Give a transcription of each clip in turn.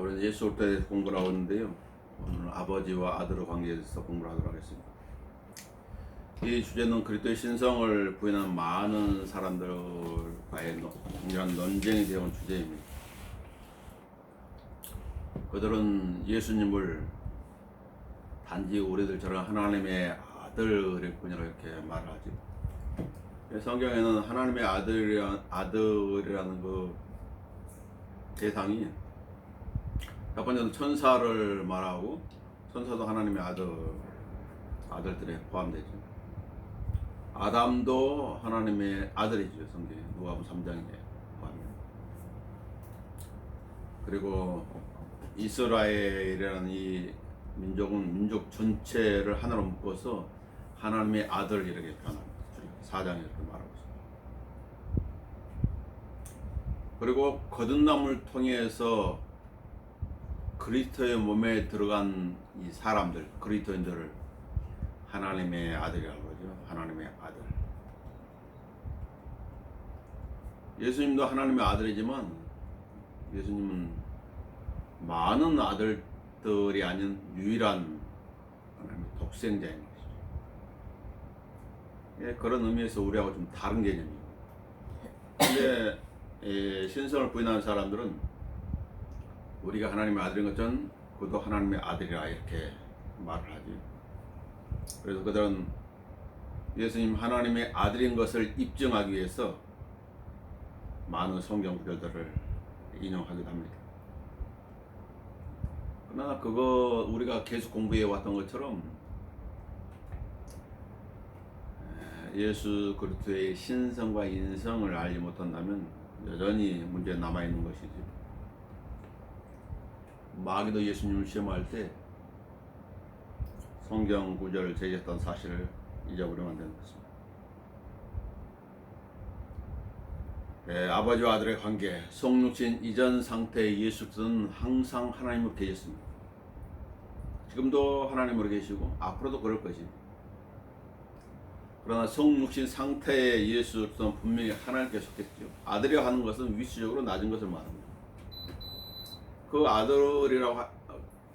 우리는 예수 올 때 공부를 하고 있는데요. 오늘 아버지와 아들의 관계에 대해서 공부를 하도록 하겠습니다. 이 주제는 그리스도의 신성을 부인하는 많은 사람들과의 이런 논쟁이 되어온 주제입니다. 그들은 예수님을 단지 우리들처럼 하나님의 아들일 뿐이라고 이렇게 말을 하죠. 성경에는 하나님의 아들이라는 그 대상이 첫 번째는 천사를 말하고, 천사도 하나님의 아들들에 포함되죠. 아담도 하나님의 아들이죠. 성경에 누가복음 3장에 포함해요. 그리고 이스라엘이라는 이 민족은 민족 전체를 하나로 묶어서 하나님의 아들 이렇게 표현합니다. 4장에 이렇게 말하고 있습니다. 그리고 거듭남을 통해서 그리스도의 몸에 들어간 이 사람들, 그리스도인들을 하나님의 아들이라고 하죠. 하나님의 아들. 예수님도 하나님의 아들이지만 예수님은 많은 아들들이 아닌 유일한 하나님의 독생자인 것이죠. 예, 그런 의미에서 우리하고 좀 다른 개념이에요. 근데 신성을 부인하는 사람들은 우리가 하나님의 아들인 것은 그도 하나님의 아들이라 이렇게 말을 하지. 그래서 그들은 예수님 하나님의 아들인 것을 입증하기 위해서 많은 성경 구절들을 인용하기도 합니다. 그러나 그거 우리가 계속 공부해 왔던 것처럼 예수 그리스도의 신성과 인성을 알지 못한다면 여전히 문제 남아있는 것이지. 마귀도 예수님을 시험할 때 성경 구절을 제시했던 사실을 잊어버리면 안 되는 것입니다. 아버지와 아들의 관계, 성육신 이전 상태의 예수 그리스도는 항상 하나님으로 계셨습니다. 지금도 하나님으로 계시고 앞으로도 그럴 것입니다. 그러나 성육신 상태의 예수 그리스도는 분명히 하나님께 속했죠. 아들이라 하는 것은 위치적으로 낮은 것을 말합니다. 그 아들이라고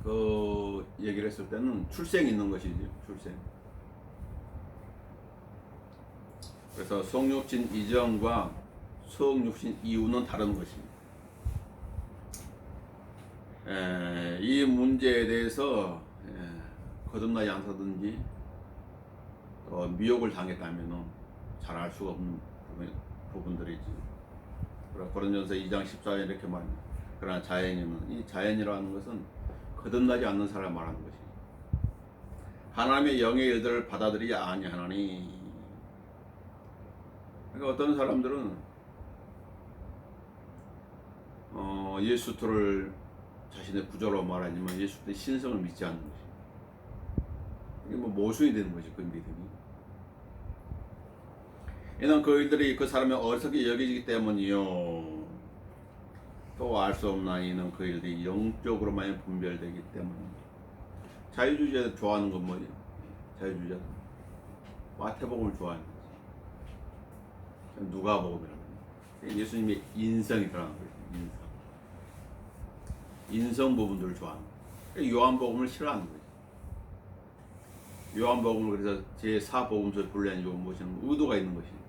그 얘기를 했을 때는 출생이 있는 것이죠. 출생. 그래서 성육신 이전과 성육신 이후는 다른 것입니다. 이 문제에 대해서 거듭나지 않다든지 또 미혹을 당했다면 잘 알 수가 없는 부분들이지. 고린도전서 2장 14절에 이렇게 말합니다. 그러나 자연인은, 이 자연이라는 것은 거듭나지 않는 사람을 말하는 것이죠. 하나님의 영의 일들을 받아들이지 아니하나니. 그러니까 어떤 사람들은 예수를 자신의 구조로 말하지만 예수의 신성을 믿지 않는 것이죠. 이게 뭐 모순이 되는 것이 그 믿음이. 이는 그 일들이 그 사람의 어리석게 여겨지기 때문이요. 또 알 수 없나 이는 그 일들이 영적으로만 분별되기 때문입니다. 자유주의자들 좋아하는 건 뭐예요? 자유주의자들 마태복음을 좋아하는 거지. 누가복음이라는 거예요. 예수님의 인성이 들어간 거예요. 인성 부분들을 좋아하는 거예요. 요한복음을 싫어하는 거예요. 요한복음을 그래서 제4복음서를 분류한 이유가 무엇이냐면 의도가 있는 것이에요.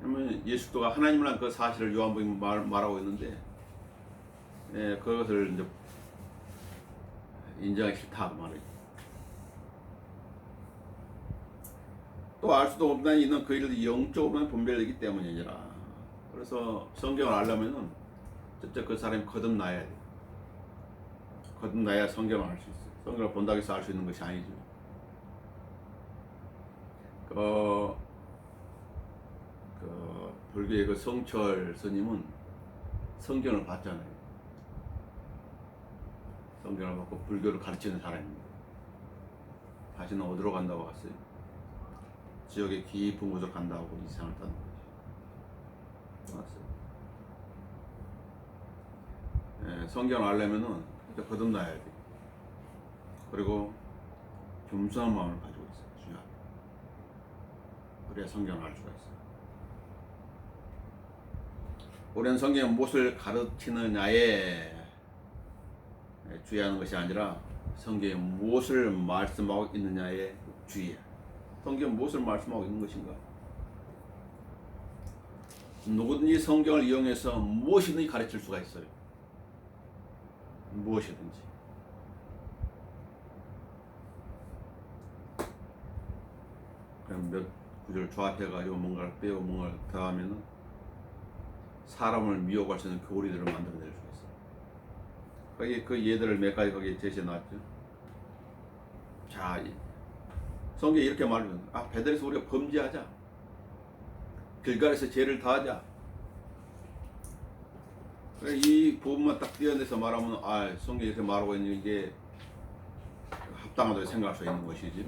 그러면 예수가 하나님이라는 그 사실을 요한복음이 말하고 있는데, 그것을 이제 인정하기 싫다고 말이죠. 또 알 수도 없는 이는 그 일을 영적으로만 분별되기 때문이니라. 그래서 성경을 알려면은 첫째 그 사람이 거듭나야 돼. 거듭나야 성경을 알 수 있어. 성경을 본다고 해서 알 수 있는 것이 아니죠. 불교의 그 성철 스님은 성경을 봤잖아요. 성경을 받고 불교를 가르치는 사람입니다. 자신은 어디로 간다고 갔어요? 지역의 깊은 곳으로 간다고 이상을 떠난 거죠. 성경을 알려면은 거듭나야 돼. 그리고 겸손한 마음을 가지고 있어요. 중요하다. 그래야 성경을 알 수가 있어요. 우리는 성경이 무엇을 가르치느냐에 주의하는 것이 아니라 성경이 무엇을 말씀하고 있느냐에 주의해. 성경은 무엇을 말씀하고 있는 것인가? 누구든지 성경을 이용해서 무엇이든지 가르칠 수가 있어요. 무엇이든지. 그럼 몇 구절 조합해가지고 뭔가를 빼고 뭔가를 더하면은 사람을 미혹할 수 있는 교리들을 만들어낼 수 있어요. 거기 그 예들을 몇 가지 거기에 제시해 놨죠. 자, 성경이 이렇게 말하면 베델에서 우리가 범죄하자. 길갈에서 죄를 다하자. 이 부분만 딱 떼어내서 말하면 성경이 이렇게 말하고 있는 게 합당하다고 생각할 수 있는 것이지.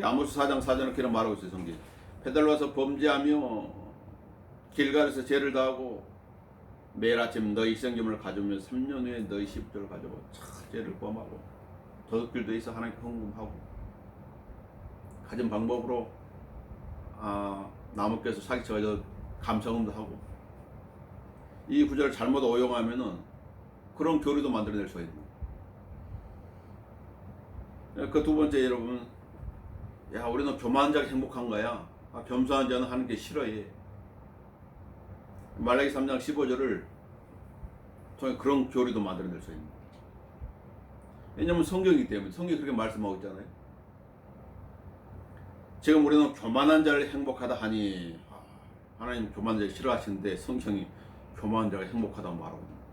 아모스 4장 4절은 그렇게 말하고 있어요. 성경이 베델로 와서 범죄하며 길갈에서 죄를 다하고 매일 아침 너희 생김을 가져오며 3년 후에 너희 십조를 가져오고 죄를 범하고 도둑질도 있어 하나님께 헌금하고 가진 방법으로 나무께서 사기쳐가지고 감성음도 하고 이 구절을 잘못 오용하면은 그런 교리도 만들어낼 수가 있는 거예요. 그 두 번째 여러분, 우리는 교만한 자가 행복한 거야. 겸손한 자는 하는 게 싫어해. 말라기 3장 15절을 통해 그런 교리도 만들어낼 수 있는 거예요. 왜냐하면 성경이기 때문에. 성경이 그렇게 말씀하고 있잖아요. 지금 우리는 교만한 자를 행복하다 하니 하나님 교만한 자를 싫어하시는데 성경이 교만한 자가 행복하다고 말하고 있는 거예요.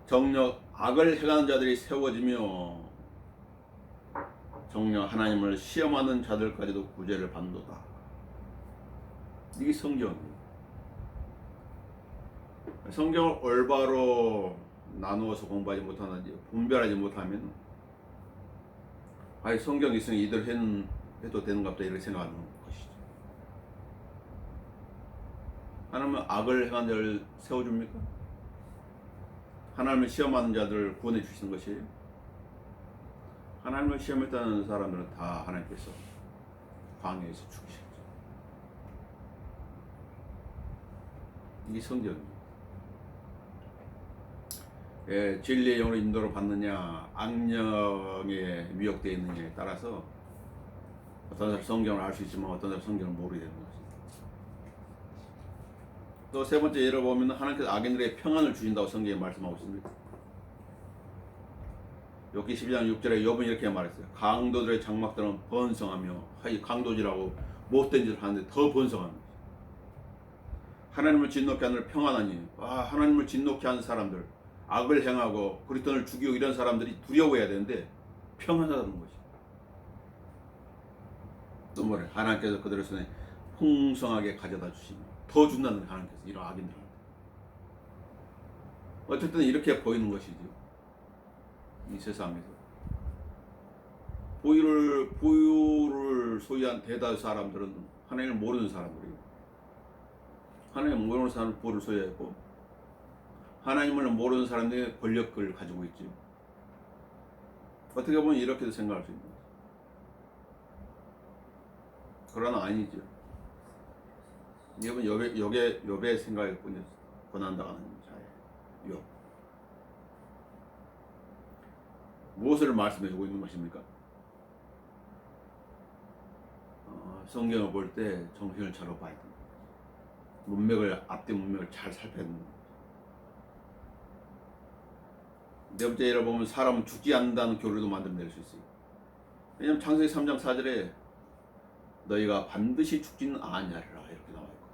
정녕 악을 행하는 자들이 세워지며 정녕 하나님을 시험하는 자들까지도 구제를 받는도다. 이게 성경이에요. 성경을 올바로 나누어서 공부하지 못하는지 분별하지 못하면 성경이 있으니 이대로 해도 되는가 보다 이렇게 생각하는 것이죠. 하나님은 악을 행한 자를 세워줍니까? 하나님을 시험하는 자들을 구원해 주시는 것이에요. 하나님을 시험했다는 사람들은 다 하나님께서 광야에서 죽이셨죠. 이게 성경입니다. 진리의 영으로 인도를 받느냐 악령에 미혹되어 있느냐에 따라서 어떤 사람 성경을 알 수 있지만 어떤 사람 성경을 모르게 되는 것입니다. 또 세 번째 예를 보면 하나님께서 악인들에게 평안을 주신다고 성경에 말씀하고 있습니다. 욥기 12장 6절에 욥은 이렇게 말했어요. 강도들의 장막들은 번성하며 강도질하고 못된 짓을 하는데 더 번성합니다. 하나님을 진노케 하는 평안하니 하나님을 진노케 하는 사람들 악을 행하고 그리스도를 죽이고 이런 사람들이 두려워해야 되는데 평안하다는 것이. 또 뭐래? 하나님께서 그들의 손에 풍성하게 가져다 주시니 더 준다는 거예요. 하나님께서 이런 악인들한테. 어쨌든 이렇게 보이는 것이죠. 이 세상에서 부유를 소유한 대다수 사람들은 하나님을 모르는 사람들이에요. 하나님을 모르는 사람은 부유를 소유했고 하나님을 모르는 사람들이 권력을 가지고 있지. 어떻게 보면 이렇게도 생각할 수 있는 거죠. 그러나 아니죠. 이건 욥의 생각일 뿐이었어. 고난당하는 자예요. 욥. 무엇을 말씀해주고 있는 것입니까? 성경을 볼 때 정신을 차려 봐야 됩니다. 앞뒤 문맥을 잘 살펴야 됩니다. 네 번째 예를 보면 사람은 죽지 않는다는 교리도 만들어낼 수 있어요. 왜냐하면 창세기 3장 4절에 너희가 반드시 죽지는 아니하리라 이렇게 나와 있거든요.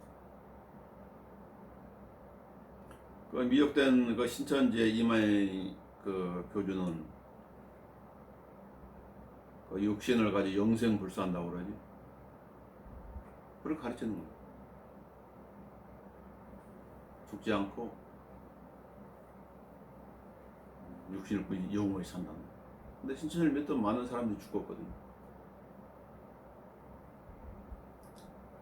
그 미혹된 그 신천지의 이마의 그 교주는 그 육신을 가지고 영생불사한다고 그러지. 그걸 가르치는 거예요. 죽지 않고 육신을 꾸지 영원히 산다는 거예요. 근데 신천지를 믿던 많은 사람들이 죽었거든요.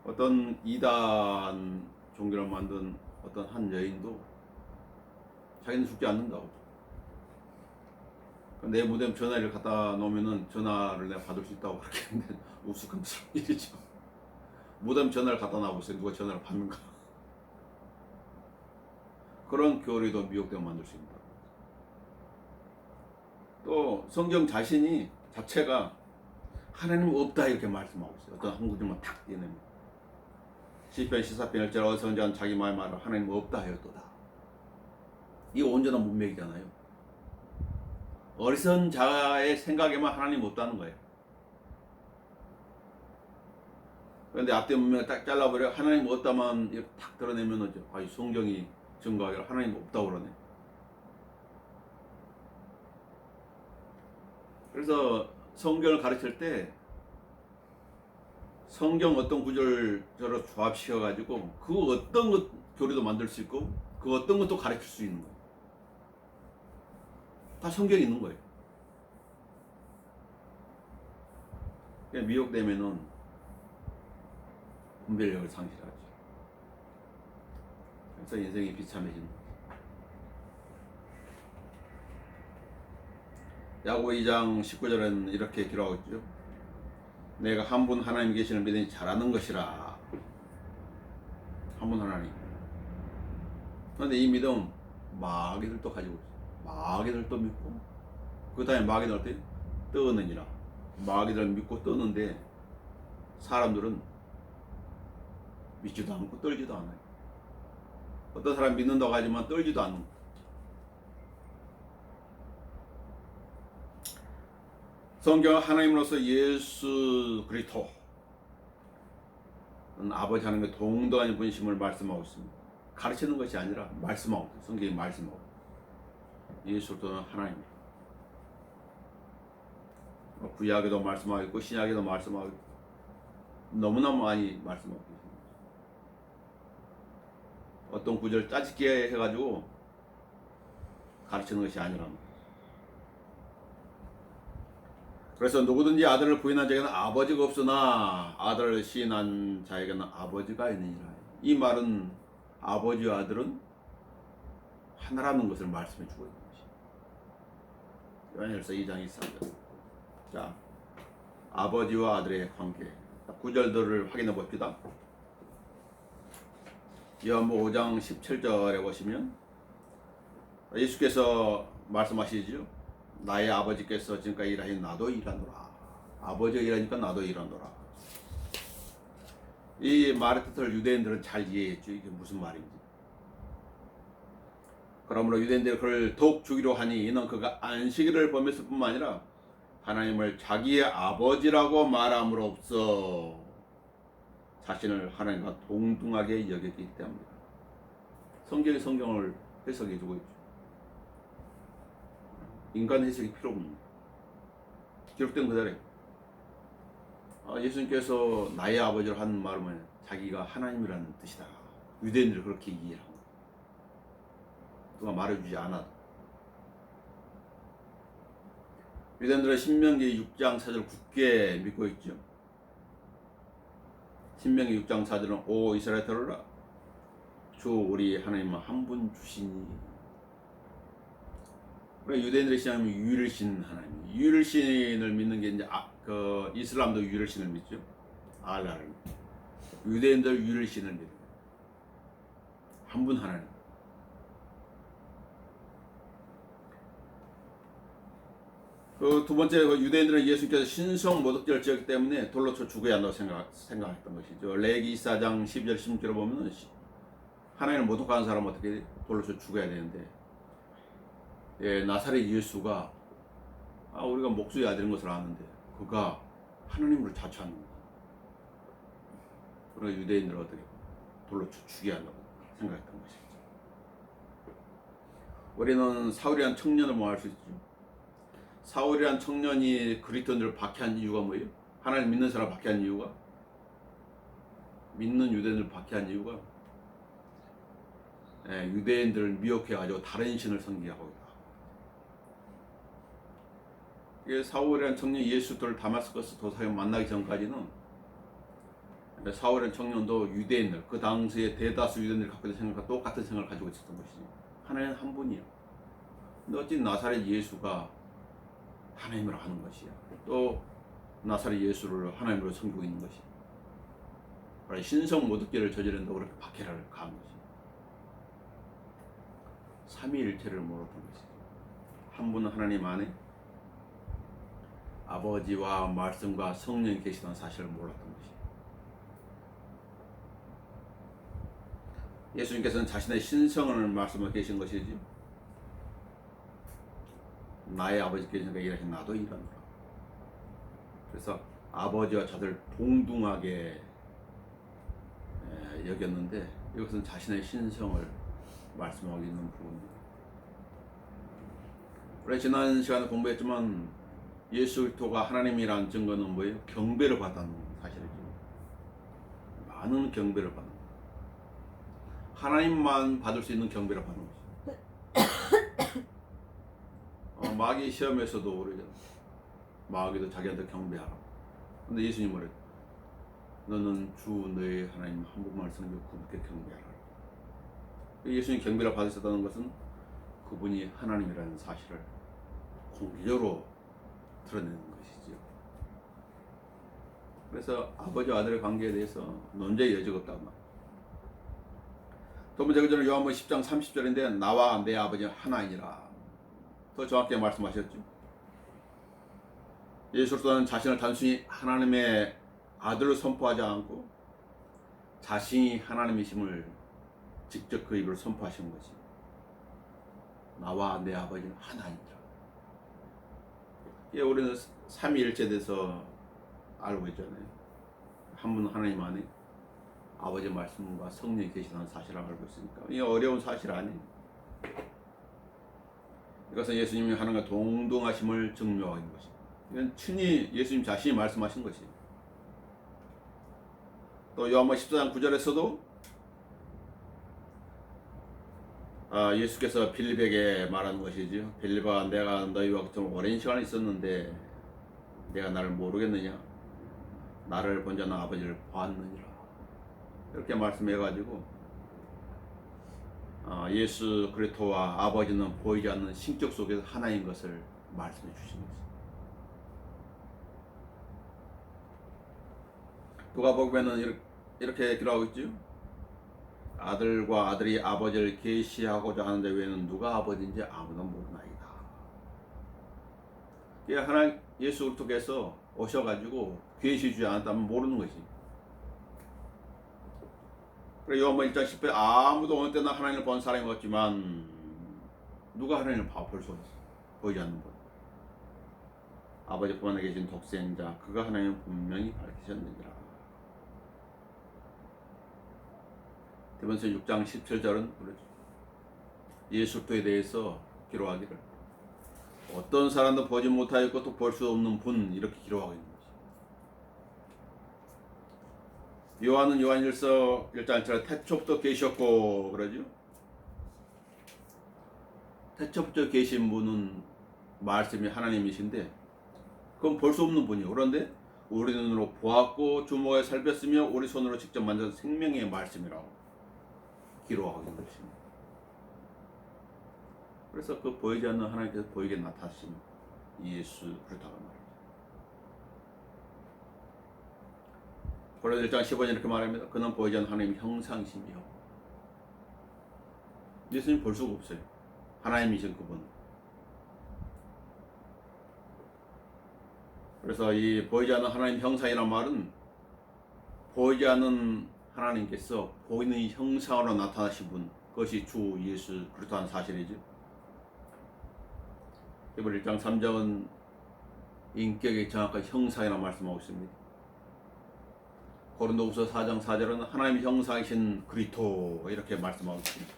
어떤 이단 종교를 만든 어떤 한 여인도 자기는 죽지 않는다고. 내 무덤 전화를 갖다 놓으면은 전화를 내가 받을 수 있다고 그렇게 했는데 우스꽝스러운 일이죠. 무덤 전화를 갖다 놔보세요. 누가 전화를 받는가? 그런 교리도 미혹되게 만들 수 있다. 또 성경 자체가 하나님 없다 이렇게 말씀하고 있어요. 어떤 한 구절만 탁 떼내면 시편 14편 1절 어선자는 자기 마음에 말하러 하나님 없다 하였도다. 이 온전한 문맥이잖아요. 어리석은 자의 생각에만 하나님 없다는 거예요. 그런데 앞뒤 문맥을 딱 잘라버려 하나님 없다만 이렇게 탁 드러내면 이 성경이 증거하기로 하나님 없다고 그러네. 그래서 성경을 가르칠 때 성경 어떤 구절처럼 조합시켜가지고 그 어떤 것 교리도 만들 수 있고 그 어떤 것도 가르칠 수 있는 거예요. 다 성경에 있는 거예요. 미혹되면은 분별력을 상실하죠. 그래서 인생이 비참해지는 거예요. 야고보 2장 19절에는 이렇게 기록하고 있죠. 내가 한 분 하나님 계시는 믿으니 잘하는 것이라. 한 분 하나님. 그런데 이 믿음 마귀들도 가지고 있어요. 마귀들도 믿고 그 다음에 마귀들 어때요? 떠느니라. 마귀들 믿고 떠는데 사람들은 믿지도 않고 떨지도 않아요. 어떤 사람 믿는다고 하지만 떨지도 않는 거예요. 성경은 하나님으로서 예수 그리스도 아버지 하나님의 동등한 분심을 말씀하고 있습니다. 가르치는 것이 아니라 말씀하고 있어요. 성경이 말씀하고 예수 그리스도는 하나님. 구약에도 말씀하고 있고 신약에도 말씀하고 있고 너무나 많이 말씀하고 있습니다. 어떤 구절을 짜집게 해가지고 가르치는 것이 아니랍니다. 그래서 누구든지 아들을 부인한 자에게는 아버지가 없으나 아들을 시인한 자에게는 아버지가 있느니라. 이 말은 아버지와 아들은 하나라는 것을 말씀해 주고 있는 것입니다. 요한일서 2장 23절. 자, 아버지와 아들의 관계 구절들을 확인해 봅시다. 요한복음 5장 17절에 보시면 예수께서 말씀하시죠. 나의 아버지께서 지금까지 일하니 나도 일하노라. 아버지가 일하니까 나도 일하노라. 이 말의 뜻을 유대인들은 잘 이해했죠. 이게 무슨 말인지. 그러므로 유대인들이 그를 더욱 죽이려 하니 이는 그가 안식일을 범했을 뿐만 아니라 하나님을 자기의 아버지라고 말함으로써 자신을 하나님과 동등하게 여겼기 때문입니다. 성경이 성경을 해석해주고 있죠. 인간 해석이 필요 없는 기록된 그대로예요. 예수님께서 나의 아버지를 하는 말은 자기가 하나님이라는 뜻이다. 유대인들이 그렇게 이해를 합니다. 누가 말해주지 않아도. 유대인들은 신명기 6장 4절 굳게 믿고 있죠. 신명기 6장 4절은 오 이스라엘 들으라 주 우리 하나님은 한 분 주시니. 그래 유대인들의 신앙은 유일신 하나님, 유일신을 믿는 게 이제 그 이슬람도 유일신을 믿죠. 알라를. 유대인들 유일신을 믿는 한 분 하나님. 그 두 번째 유대인들은 예수께서 신성 모독죄를 지었기 때문에 돌로 쳐 죽어야 한다고 생각했던 것이죠. 레기 4장 12절 16절을 보면 하나님을 모독하는 사람은 어떻게 돌로 쳐 죽어야 되는데 나사렛 예수가 우리가 목수의 아들인 것을 아는데 그가 하나님을 자처하는 거예요. 그러나 유대인들은 어떻게 돌로 쳐 죽여야 한다고 생각했던 것이죠. 우리는 사울이라는 청년을 뭐 알 수 있죠. 사울이란 청년이 그리스도인들을 박해한 이유가 뭐예요? 하나님 믿는 사람 박해한 이유가? 믿는 유대인들을 박해한 이유가 유대인들을 미혹해가지고 다른 신을 섬기하고 있다. 사울이란 청년 예수를 다마스커스 도사에 만나기 전까지는 사울이란 청년도 유대인들 그 당시에 대다수 유대인들이 갖고 있는 생각과 똑같은 생각을 가지고 있었던 것이죠. 하나님 한 분이요. 근데 어찌 나사렛 예수가 하나님으로 하는 것이야. 또 나사렛 예수를 하나님으로 섬기고 있는 것이야. 신성 모독죄를 저지른다고 그렇게 박해를 가한 것이야. 삼위일체를 몰랐던 것이죠. 한 분 하나님 안에 아버지와 말씀과 성령이 계시다는 사실을 몰랐던 것이죠. 예수님께서는 자신의 신성을 말씀하고 계신 것이지, 나의 아버지께서 일하신 나도 일하노라. 그래서 아버지와 자들 동등하게 여겼는데, 이것은 자신의 신성을 말씀하고 있는 부분입니다. 우리 지난 시간에 공부했지만 예수 그리스도가 하나님이라는 증거는 뭐예요? 경배를 받았는 사실이죠. 많은 경배를 받는 거예요. 하나님만 받을 수 있는 경배를 받는 것이죠. 마귀 시험에서도 그러잖아요. 마귀도 자기한테 경배하라. 근데 예수님 뭐래요? 너는 주 너의 하나님 한 분만 섬기고 그분께 경배하라. 예수님 경배를 받으셨다는 것은 그분이 하나님이라는 사실을 공개적으로 드러내는 것이지요. 그래서 아버지와 아들의 관계에 대해서 논쟁의 여지가 없다고 말합니다. 두 번째 구절은 요한복음 10장 30절인데 나와 내 아버지는 하나이니라. 더 정확하게 말씀하셨죠. 예수 그리스도는 자신을 단순히 하나님의 아들로 선포하지 않고 자신이 하나님이심을 직접 그 입으로 선포하신 것이, 나와 내 아버지는 하나이니라. 예, 우리는 삼위일체에 대해서 알고 있잖아요. 한 분 하나님 안에 아버지 말씀과 성령이 계시다는 사실을 알고 있으니까 이게 어려운 사실 아니에요. 이것은 예수님이 하나님과 동등하심을 증명하는 것입니다. 이건 친히 예수님 자신이 말씀하신 것이에요. 또 요한복음 14장 9절에서도 예수께서 빌립에게 말한 것이죠. 빌립아, 내가 너희와 좀 오랜 시간이 있었는데 내가 나를 모르겠느냐? 나를 본 자는 아버지를 보았느니라. 이렇게 말씀해가지고 예수 그리스도와 아버지는 보이지 않는 신격 속에서 하나인 것을 말씀해 주신 것입니다. 누가복음에는 이렇게 기록하고 있죠. 아들과 아들이 아버지를 계시하고자 하는 데 외에는 누가 아버지인지 아무도 모르나이다. 하나님 예수 그리스도께서 오셔가지고 계시 주지 않았다면 모르는 것이. 그래 요한복음 1장 10배 아무도 어느 때나 하나님을 본 사람이 없지만 누가 하나님을 볼 수 없어. 보이지 않는 분. 아버지 품 안에 계신 독생자 그가 하나님을 분명히 밝히셨느니라. 디모데서 6장 17절은 예수 그리스도에 대해서 기록하기를 어떤 사람도 보지 못하였고 또 볼 수 없는 분 이렇게 기록하고 있는 거죠. 요한은 요한일서 1장 1절에 태초부터 계셨고 그러죠. 태초부터 계신 분은 말씀이 하나님이신데 그건 볼 수 없는 분이에요. 그런데 우리 눈으로 보았고 주목에 살폈으며 우리 손으로 직접 만든 생명의 말씀이라고 기록하고 있는 것입니다. 그래서 그 보이지 않는 하나님께서 보이게 나타나신 예수 그리스도가 말입니다. 고린도서 1장 15절 이렇게 말합니다. 그는 보이지 않는 하나님 형상이시며 예수님 볼 수가 없어요. 하나님이신 그분. 그래서 이 보이지 않는 하나님 형상이란 말은 보이지 않는 하나님께서 보이는 형상으로 나타나신 분, 그것이 주 예수 그리스도라는 사실이죠. 이번 1장 3장은 인격의 정확한 형상이라고 말씀하고 있습니다. 고린도후서 4장 4절은 하나님의 형상이신 그리스도 이렇게 말씀하고 있습니다.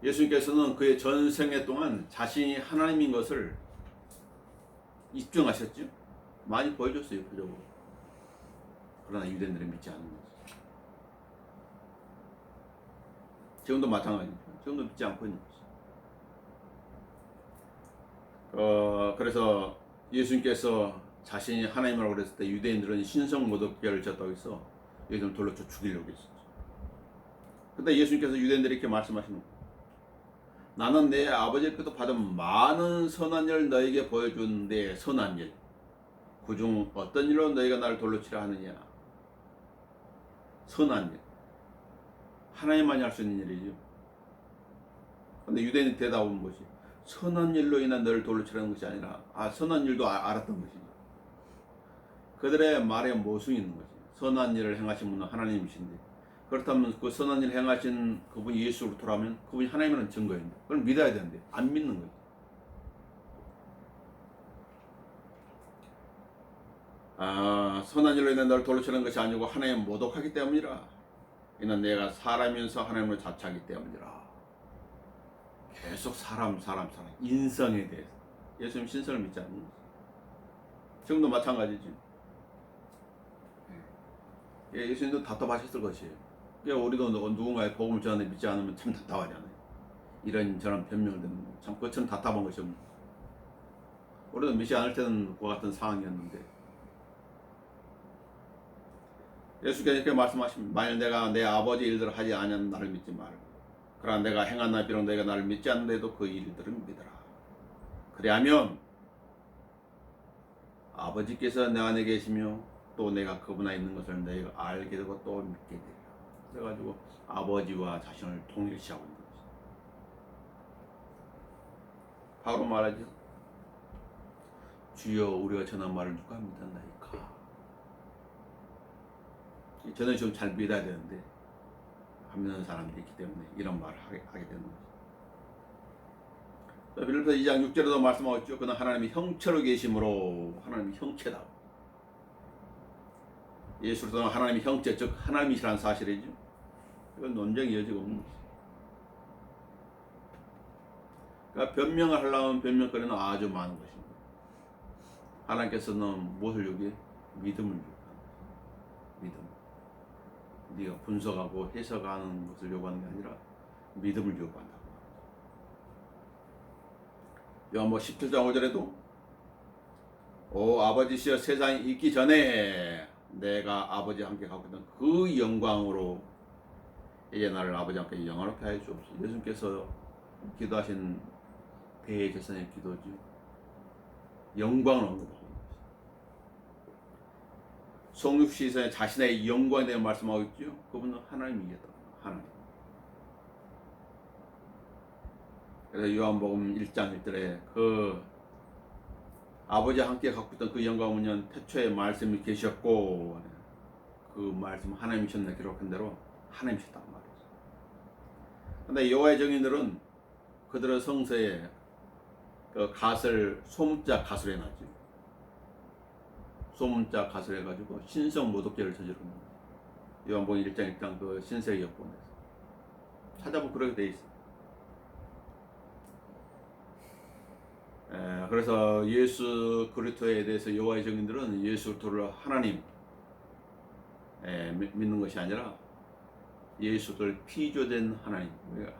예수님께서는 그의 전생애 동안 자신이 하나님인 것을 입증하셨죠. 많이 보여줬어요, 표적으로. 그러나 유대인들은 믿지 않는 거죠. 지금도 마찬가지입니다. 지금도 믿지 않고 있는 거죠. 그래서 예수님께서 자신이 하나님이라고 그랬을 때 유대인들은 신성모독죄를 졌다고 해서 예수님을 돌로 쳐 죽이려고 했었죠. 근데 예수님께서 유대인들에게 이렇게 말씀하시는 거예요. 나는 내 아버지께서 받은 많은 선한 일 너에게 보여준 내 선한 일, 그중 어떤 일로 너희가 나를 돌로 치라 하느냐? 선한 일. 하나님만이 할 수 있는 일이죠. 근데 유대인이 대답은 뭐지? 선한 일로 인한 너를 돌로 치라는 것이 아니라 선한 일도 알았던 것이죠. 그들의 말에 모순이 있는 거지. 선한 일을 행하신 분은 하나님이신데, 그렇다면 그 선한 일 행하신 그분이 예수로 돌아오면 그분이 하나님이라는 증거인데, 그걸 믿어야 되는데 안 믿는 거지. 선한 일로 인해 너를 돌로 치는 것이 아니고 하나님 모독하기 때문이라. 이는 내가 사람이면서 하나님을 자처하기 때문이라. 계속 사람 인성에 대해서. 예수님 신성을 믿지 않는 거지. 지금도 마찬가지지. 예수님도 답답하셨을 것이에요. 우리도 누군가의 복음을 전하는데 믿지 않으면 참 답답하잖아요. 이런저런 변명을 듣는 거. 참 그처럼 답답한 것이 없는 거죠. 우리도 믿지 않을 때는 그와 같은 상황이었는데, 예수께서 이렇게 말씀하십니다. 만일 내가 내 아버지 일들을 하지 아니하면 나를 믿지 말고, 그러나 내가 행한 나 비록 너희가 나를 믿지 않는데도 그 일들을 믿으라. 그리하면 아버지께서 내 안에 계시며 또 내가 그분 안에 있는 것을 너희가 알게 되고 또 믿게 되리라. 그래가지고 아버지와 자신을 동일시하고 있는 거죠. 바로 말하죠. 주여 우리가 전한 말을 누가 믿었나이까. 저는 좀 잘 믿어야 되는데 안 믿는 사람들이 있기 때문에 이런 말을 하게 되는 거죠. 빌립보서 2장 6절에도 말씀하고 있죠. 그는 하나님이 형체로 계심으로 하나님이 형체다. 예수를 떠나 하나님이 형체, 즉 하나님이시라는 사실이죠. 이건 논쟁의 여지가 없는 것이죠. 그러니까 변명을 하려면 변명거리는 아주 많은 것입니다. 하나님께서는 무엇을 요구해? 믿음을 요구하는 것입니다. 믿음. 네가 분석하고 해석하는 것을 요구하는 게 아니라 믿음을 요구한다고. 요한복음 17장 5절에도 오 아버지시여 세상이 있기 전에 내가 아버지와 함께 갖고 있던 그 영광으로 이제 나를 아버지와 함께 영화롭게 하여 주옵소서. 예수님께서 기도하신 대제사장의 기도지. 영광을 언급하고 있는 것입니다. 성육시에서 자신의 영광에 대해 말씀하고 있죠. 그분은 하나님이겠다. 하나님. 그래서 요한복음 1장 1절에 그 아버지와 함께 갖고 있던 그 영광은 태초에 말씀이 계셨고 그 말씀 하나님이셨나 기록한 대로 하나님이셨단 말이죠. 근데 여호와의 증인들은 그들의 성서에 그 갓을 소문자 갓을 해놨죠. 소문자 갓을 해가지고 신성 모독죄를 저지르는 거예요. 요한복음 1장 1장 그 신세의 역본에서 찾아보면 그렇게 돼 있어요. 그래서 예수 그리스도에 대해서 여호와의 증인들은 예수 그리스도를 하나님 믿는 것이 아니라 예수를 피조된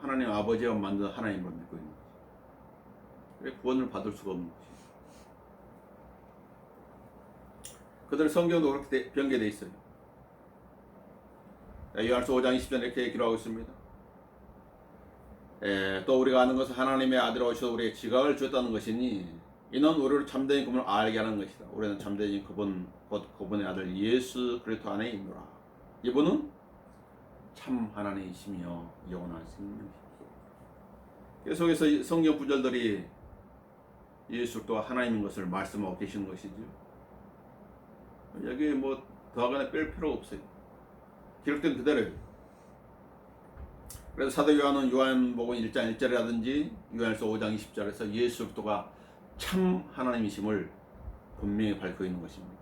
하나님 아버지가 만든 하나님으로 믿고 있는 거죠. 구원을 받을 수가 없는 것이죠. 그들 성경도 그렇게 변개되어 있어요. 요한서 5장 20절 이렇게 기록하고 있습니다. 또 우리가 아는 것은 하나님의 아들 오셔서 우리에게 지각을 주었다는 것이니 이는 우리를 참된 그분을 알게 하는 것이다. 우리는 참된 그분 곧 그분의 아들 예수 그리스도 안에 있노라. 이분은 참 하나님이시며 영원한 생명이시다. 계속해서 성경 구절들이 예수 또 하나님인 것을 말씀하고 계시는 것이죠. 여기 뭐 더하거나 뺄 필요가 없어요. 기록된 그대로예요. 그래서 사도 요한은 요한복음 1장 1절이라든지 요한서 5장 20절에서 예수 그리스도가 참 하나님이심을 분명히 밝히고 있는 것입니다.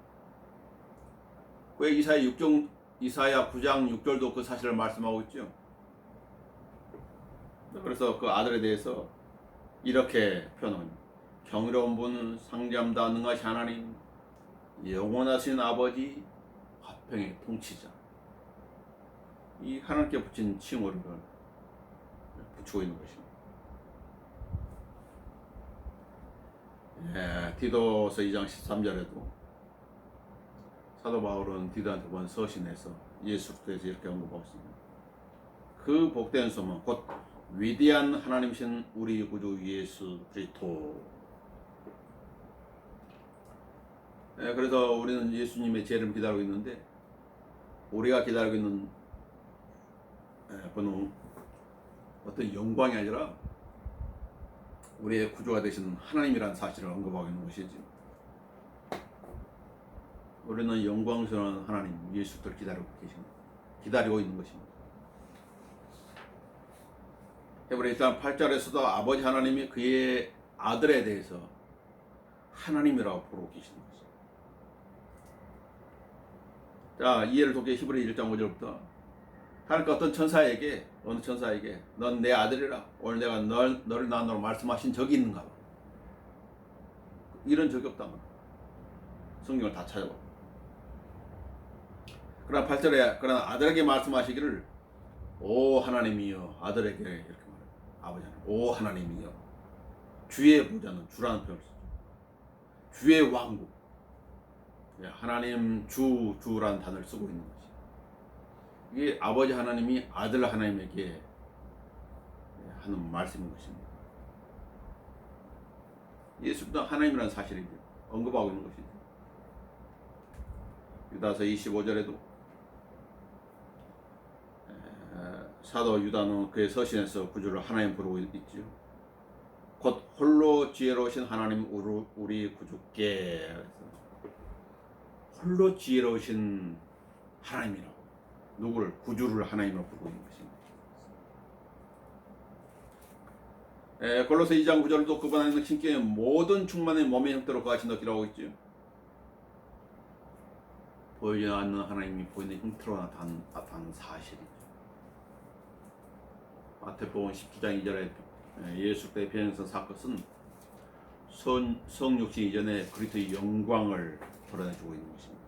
왜 이사야 9장 6절도 그 사실을 말씀하고 있죠. 그래서 그 아들에 대해서 이렇게 표현합니다. 경이로운 분, 상잠다 능하신 하나님, 영원하신 아버지, 화평의 통치자. 이 하나님께 붙인 칭호를 붙이고 있는 것입니다. 디도서 2장 13절에도 사도 바울은 디도한테 본 서신에서 예수 그리스도에서 이렇게 언급하고 있습니다. 그 복된 소문 곧 위대한 하나님이신 우리 구주 예수 그리스도. 그래서 우리는 예수님의 재림을 기다리고 있는데 우리가 기다리고 있는 그는 어떤 영광이 아니라 우리의 구주가 되신 하나님이라는 사실을 언급하고 있는 것이지. 우리는 영광스러운 하나님 예수를 기다리고 있는 것입니다. 히브리서 8절에서도 아버지 하나님이 그의 아들에 대해서 하나님이라고 부르고 계시는 것입니다. 자, 이해를 돕게 히브리 1장 5절부터 하나님께 어느 천사에게 넌 내 아들이라 오늘 내가 너를 낳노라 말씀하신 적이 있는가 봐. 이런 적이 없다. 성경을 다 찾아봐. 그러나 8절에 그러나 아들에게 말씀하시기를 오 하나님이여 아들에게 이렇게 말해요. 아버지 하나님 오 하나님이여 주의 보좌는 주라는 표현을 쓰죠. 주의 왕국 하나님 주라는 단어를 쓰고 있는 것이 이게 아버지 하나님이 아들 하나님에게 하는 말씀인 것입니다. 예수도 하나님이라는 사실을 언급하고 있는 것이죠. 유다서 25절에도 사도 유다는 그의 서신에서 구주를 하나님 부르고 있지요. 곧 홀로 지혜로우신 하나님 우리 구주께 홀로 지혜로우신 하나님이라고 누구를 구주를 하나님으로 부르고 있는 것입니다. 골로새 2장 9절도 그분 안에 있는 신께 모든 충만의 몸의 형태로 그같이 넣기라고 있지요. 보이지 않는 하나님이 보이는 형태로 나타난 사실이죠. 마태복음 19장 2절에 예수 그리스도의 변형성 사건은 성육신 이전에 그리스도의 영광을 드러내주고 있는 것입니다.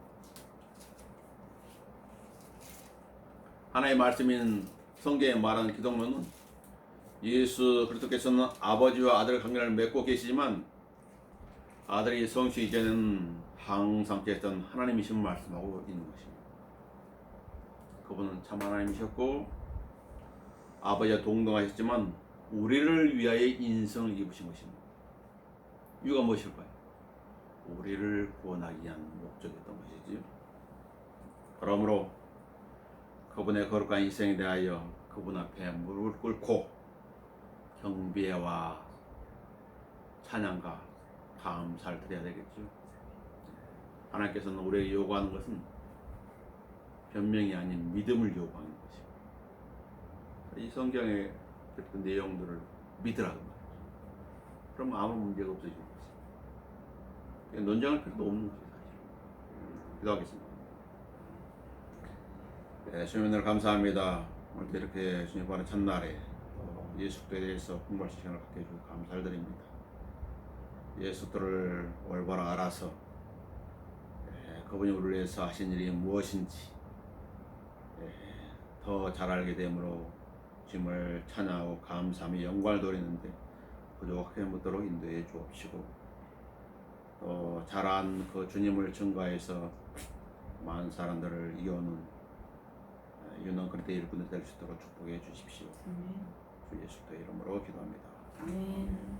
하나의 말씀인 성경에 말하는 기독론은 예수 그리스도께서는 아버지와 아들 관계를 맺고 계시지만 아들이 성육신 이전에는 항상 계셨던 하나님이심을 말씀하고 있는 것입니다. 그분은 참 하나님이셨고 아버지와 동등하셨지만 우리를 위하여 인성을 입으신 것입니다. 이유가 무엇일까요? 우리를 구원하기 위한 목적이었던 것이지요. 그러므로 그분의 거룩한 인생에 대하여 그분 앞에 무릎을 꿇고 경배와 찬양과 감사를 드려야 되겠죠. 하나님께서는 우리에게 요구하는 것은 변명이 아닌 믿음을 요구하는 것입니다. 이 성경의 그 내용들을 믿으라고 말이죠. 그럼 아무 문제가 없어지는 것입니다. 논쟁할 필요도 없는 것이죠. 사실. 기도하겠습니다. 네, 주님을 감사합니다. 오늘도 이렇게 주님 바로 첫날에 예수에 대해서 공부할 시간을 갖게 해주셔서 감사를 드립니다. 예수들을 올바로 알아서 그분이 우리를 위해서 하신 일이 무엇인지 더 잘 알게 되므로 주님을 찬양하고 감사하며 영광을 돌리는데 부족하게 묻도록 인도해 주옵시고 또 잘한 그 주님을 증거해서 많은 사람들을 이어오는 유능 그리스도의 일꾼이 될 수 있도록 축복해 주십시오. 주 예수 그리스도의 이름으로 기도합니다. 아멘.